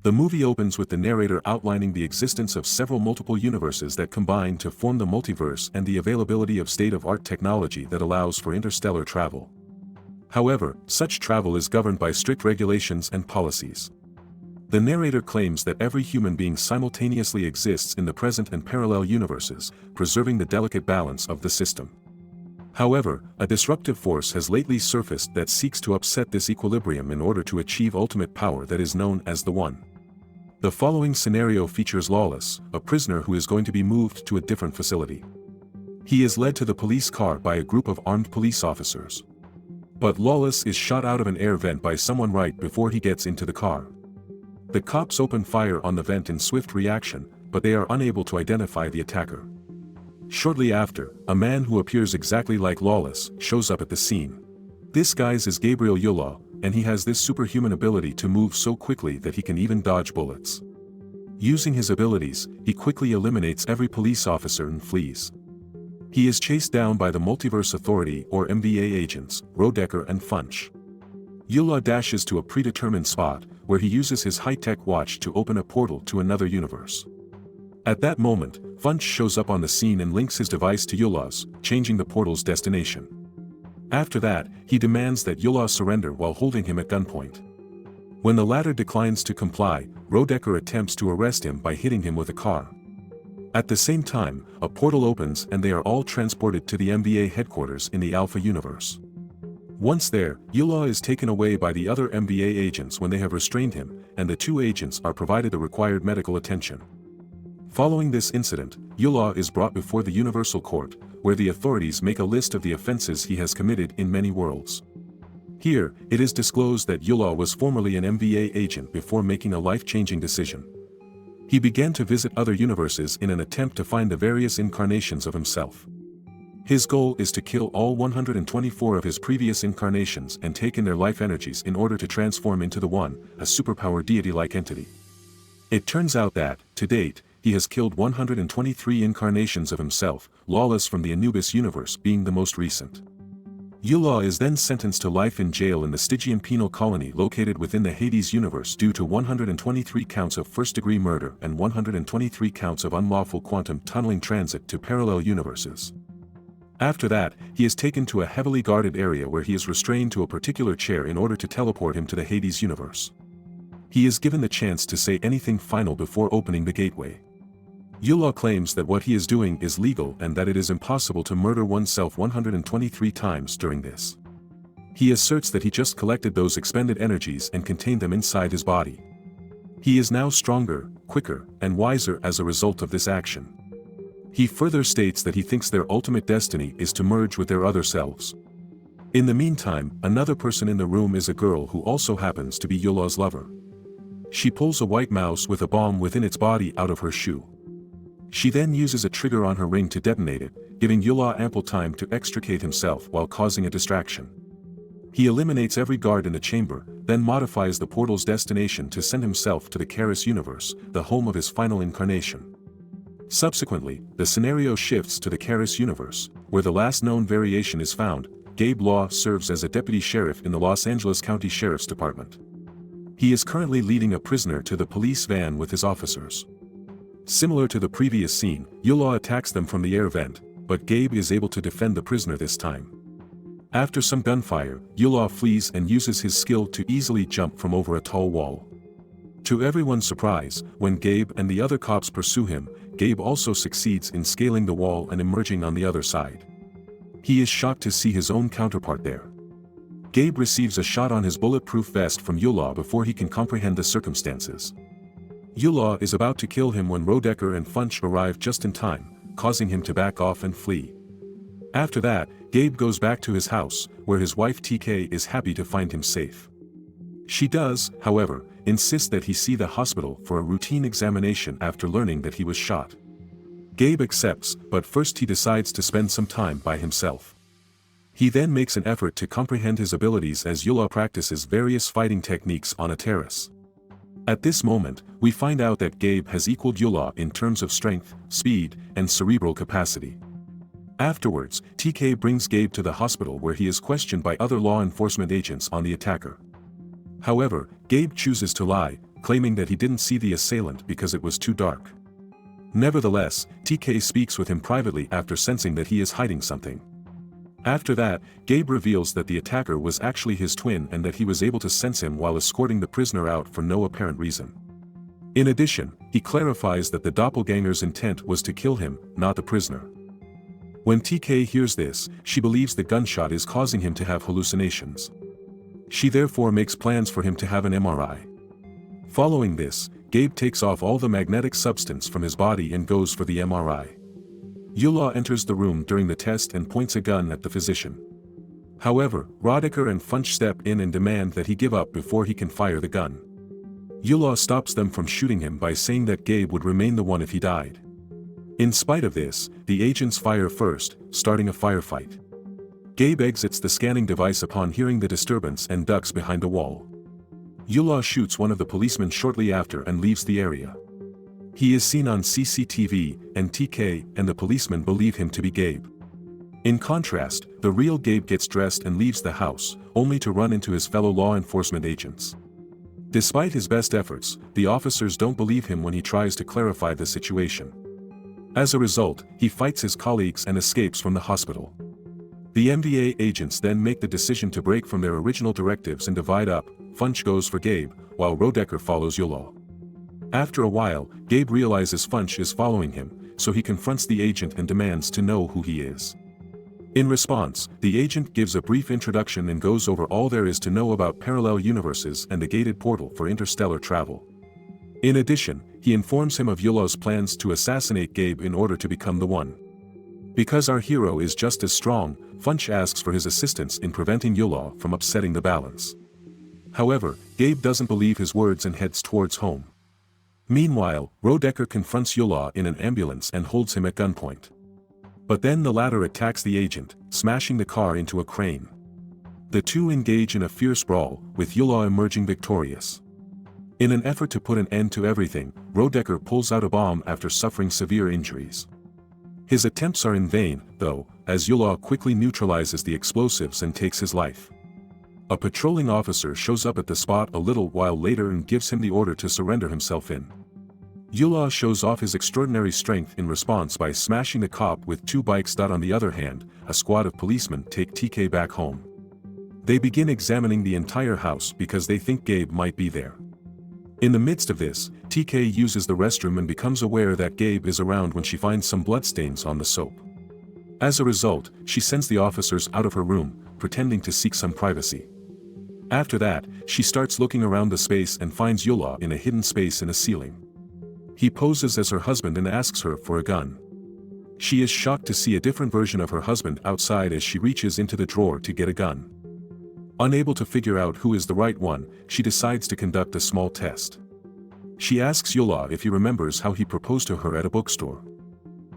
The movie opens with the narrator outlining the existence of several multiple universes that combine to form the multiverse and the availability of state-of-art technology that allows for interstellar travel. However, such travel is governed by strict regulations and policies. The narrator claims that every human being simultaneously exists in the present and parallel universes, preserving the delicate balance of the system. However, a disruptive force has lately surfaced that seeks to upset this equilibrium in order to achieve ultimate power that is known as the One. The following scenario features Lawless, a prisoner who is going to be moved to a different facility. He is led to the police car by a group of armed police officers. But Lawless is shot out of an air vent by someone right before he gets into the car. The cops open fire on the vent in swift reaction, but they are unable to identify the attacker. Shortly after, a man who appears exactly like Lawless shows up at the scene. This guy is Gabriel Yulaw, and he has this superhuman ability to move so quickly that he can even dodge bullets. Using his abilities, he quickly eliminates every police officer and flees. He is chased down by the Multiverse Authority or MVA agents, Rodecker and Funch. Yulaw dashes to a predetermined spot, where he uses his high-tech watch to open a portal to another universe. At that moment, Funch shows up on the scene and links his device to Yulaw's, changing the portal's destination. After that, he demands that Yulaw surrender while holding him at gunpoint. When the latter declines to comply, Rodecker attempts to arrest him by hitting him with a car. At the same time, a portal opens and they are all transported to the MVA headquarters in the Alpha universe. Once there, Yulaw is taken away by the other MVA agents when they have restrained him, and the two agents are provided the required medical attention. Following this incident, Yulaw is brought before the Universal Court, where the authorities make a list of the offenses he has committed in many worlds. Here, it is disclosed that Yulaw was formerly an MVA agent before making a life-changing decision. He began to visit other universes in an attempt to find the various incarnations of himself. His goal is to kill all 124 of his previous incarnations and take in their life energies in order to transform into the One, a superpower deity-like entity. It turns out that, to date, he has killed 123 incarnations of himself, Lawless from the Anubis universe being the most recent. Yulaw is then sentenced to life in jail in the Stygian penal colony located within the Hades universe due to 123 counts of first-degree murder and 123 counts of unlawful quantum tunneling transit to parallel universes. After that, he is taken to a heavily guarded area where he is restrained to a particular chair in order to teleport him to the Hades universe. He is given the chance to say anything final before opening the gateway. Yulaw claims that what he is doing is legal and that it is impossible to murder oneself 123 times during this. He asserts that he just collected those expended energies and contained them inside his body. He is now stronger, quicker, and wiser as a result of this action. He further states that he thinks their ultimate destiny is to merge with their other selves. In the meantime, another person in the room is a girl who also happens to be Yulaw's lover. She pulls a white mouse with a bomb within its body out of her shoe. She then uses a trigger on her ring to detonate it, giving Yulaw ample time to extricate himself while causing a distraction. He eliminates every guard in the chamber, then modifies the portal's destination to send himself to the Charis universe, the home of his final incarnation. Subsequently, the scenario shifts to the Charis universe, where the last known variation is found. Gabe Law serves as a deputy sheriff in the Los Angeles County Sheriff's Department. He is currently leading a prisoner to the police van with his officers. Similar to the previous scene, Yulaw attacks them from the air vent, but Gabe is able to defend the prisoner this time. After some gunfire, Yulaw flees and uses his skill to easily jump from over a tall wall. To everyone's surprise, when Gabe and the other cops pursue him, Gabe also succeeds in scaling the wall and emerging on the other side. He is shocked to see his own counterpart there. Gabe receives a shot on his bulletproof vest from Yulaw before he can comprehend the circumstances. Yulaw is about to kill him when Rodecker and Funch arrive just in time, causing him to back off and flee. After that, Gabe goes back to his house, where his wife TK is happy to find him safe. She does, however, insist that he see the hospital for a routine examination after learning that he was shot. Gabe accepts, but first he decides to spend some time by himself. He then makes an effort to comprehend his abilities as Yulaw practices various fighting techniques on a terrace. At this moment, we find out that Gabe has equaled Yulaw in terms of strength, speed, and cerebral capacity. Afterwards, TK brings Gabe to the hospital where he is questioned by other law enforcement agents on the attacker. However, Gabe chooses to lie, claiming that he didn't see the assailant because it was too dark. Nevertheless, TK speaks with him privately after sensing that he is hiding something. After that, Gabe reveals that the attacker was actually his twin and that he was able to sense him while escorting the prisoner out for no apparent reason. In addition, he clarifies that the doppelganger's intent was to kill him, not the prisoner. When TK hears this, she believes the gunshot is causing him to have hallucinations. She therefore makes plans for him to have an MRI. Following this, Gabe takes off all the magnetic substance from his body and goes for the MRI. Yulaw enters the room during the test and points a gun at the physician. However, Rodecker and Funch step in and demand that he give up before he can fire the gun. Yulaw stops them from shooting him by saying that Gabe would remain the one if he died. In spite of this, the agents fire first, starting a firefight. Gabe exits the scanning device upon hearing the disturbance and ducks behind a wall. Yulaw shoots one of the policemen shortly after and leaves the area. He is seen on CCTV, and TK and the policeman believe him to be Gabe. In contrast, the real Gabe gets dressed and leaves the house, only to run into his fellow law enforcement agents. Despite his best efforts, the officers don't believe him when he tries to clarify the situation. As a result, he fights his colleagues and escapes from the hospital. The MVA agents then make the decision to break from their original directives and divide up. Funch goes for Gabe, while Rodecker follows Yulaw. After a while, Gabe realizes Funch is following him, so he confronts the agent and demands to know who he is. In response, the agent gives a brief introduction and goes over all there is to know about parallel universes and the gated portal for interstellar travel. In addition, he informs him of Yulaw's plans to assassinate Gabe in order to become the one. Because our hero is just as strong, Funch asks for his assistance in preventing Yulaw from upsetting the balance. However, Gabe doesn't believe his words and heads towards home. Meanwhile, Rodecker confronts Yulaw in an ambulance and holds him at gunpoint. But then the latter attacks the agent, smashing the car into a crane. The two engage in a fierce brawl, with Yulaw emerging victorious. In an effort to put an end to everything, Rodecker pulls out a bomb after suffering severe injuries. His attempts are in vain, though, as Yulaw quickly neutralizes the explosives and takes his life. A patrolling officer shows up at the spot a little while later and gives him the order to surrender himself in. Yulaw shows off his extraordinary strength in response by smashing the cop with two bikes. On the other hand, a squad of policemen take TK back home. They begin examining the entire house because they think Gabe might be there. In the midst of this, TK uses the restroom and becomes aware that Gabe is around when she finds some bloodstains on the soap. As a result, she sends the officers out of her room, pretending to seek some privacy. After that, she starts looking around the space and finds Yulaw in a hidden space in the ceiling. He poses as her husband and asks her for a gun. She is shocked to see a different version of her husband outside as she reaches into the drawer to get a gun. Unable to figure out who is the right one, she decides to conduct a small test. She asks Yulaw if he remembers how he proposed to her at a bookstore.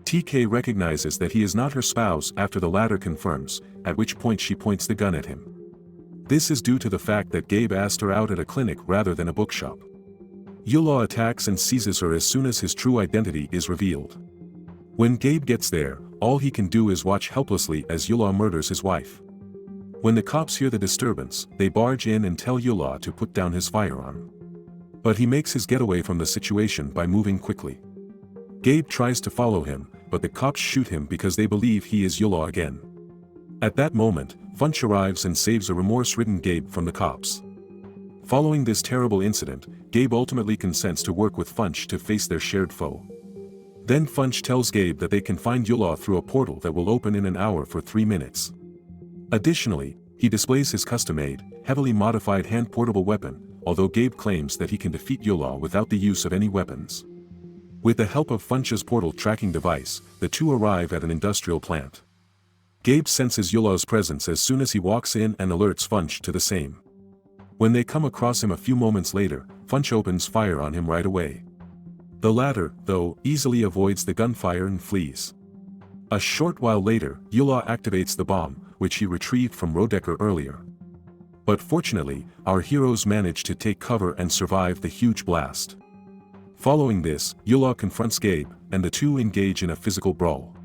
TK recognizes that he is not her spouse after the latter confirms, at which point she points the gun at him. This is due to the fact that Gabe asked her out at a clinic rather than a bookshop. Yulaw attacks and seizes her as soon as his true identity is revealed. When Gabe gets there, all he can do is watch helplessly as Yulaw murders his wife. When the cops hear the disturbance, they barge in and tell Yulaw to put down his firearm. But he makes his getaway from the situation by moving quickly. Gabe tries to follow him, but the cops shoot him because they believe he is Yulaw again. At that moment, Funch arrives and saves a remorse-ridden Gabe from the cops. Following this terrible incident, Gabe ultimately consents to work with Funch to face their shared foe. Then Funch tells Gabe that they can find Yulaw through a portal that will open in an hour for 3 minutes. Additionally, he displays his custom-made, heavily modified hand-portable weapon, although Gabe claims that he can defeat Yulaw without the use of any weapons. With the help of Funch's portal tracking device, the two arrive at an industrial plant. Gabe senses Yulaw's presence as soon as he walks in and alerts Funch to the same. When they come across him a few moments later, Funch opens fire on him right away. The latter, though, easily avoids the gunfire and flees. A short while later, Yulaw activates the bomb, which he retrieved from Rodecker earlier. But fortunately, our heroes manage to take cover and survive the huge blast. Following this, Yulaw confronts Gabe, and the two engage in a physical brawl.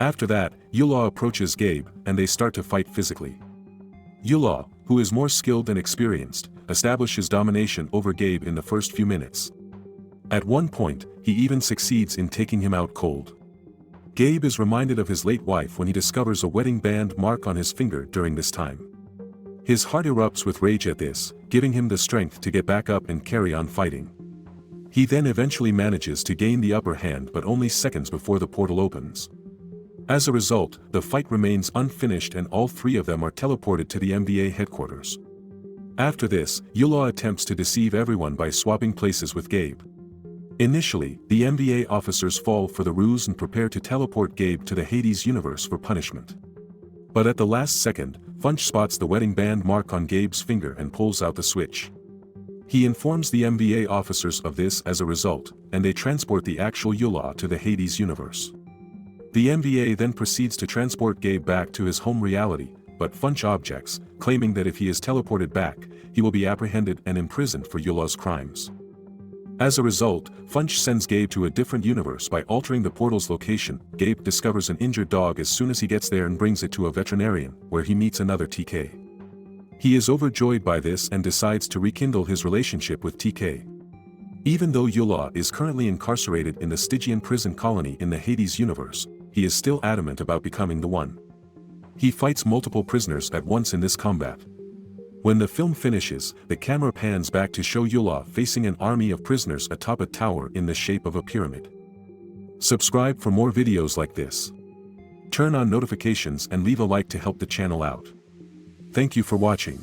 After that, Yulaw approaches Gabe, and they start to fight physically. Yulaw, who is more skilled and experienced, establish his domination over Gabe in the first few minutes. At one point, he even succeeds in taking him out cold. Gabe is reminded of his late wife when he discovers a wedding band mark on his finger during this time. His heart erupts with rage at this, giving him the strength to get back up and carry on fighting. He then eventually manages to gain the upper hand, but only seconds before the portal opens. As a result, the fight remains unfinished and all three of them are teleported to the MVA headquarters. After this, Yulaw attempts to deceive everyone by swapping places with Gabe. Initially, the MVA officers fall for the ruse and prepare to teleport Gabe to the Hades universe for punishment. But at the last second, Funch spots the wedding band mark on Gabe's finger and pulls out the switch. He informs the MVA officers of this as a result, and they transport the actual Yulaw to the Hades universe. The MVA then proceeds to transport Gabe back to his home reality, but Funch objects, claiming that if he is teleported back, he will be apprehended and imprisoned for Yulaw's crimes. As a result, Funch sends Gabe to a different universe by altering the portal's location. Gabe discovers an injured dog as soon as he gets there and brings it to a veterinarian, where he meets another TK. He is overjoyed by this and decides to rekindle his relationship with TK. Even though Yulaw is currently incarcerated in the Stygian prison colony in the Hades universe, he is still adamant about becoming the one. He fights multiple prisoners at once in this combat. When the film finishes, the camera pans back to show Yulaw facing an army of prisoners atop a tower in the shape of a pyramid. Subscribe for more videos like this. Turn on notifications and leave a like to help the channel out. Thank you for watching.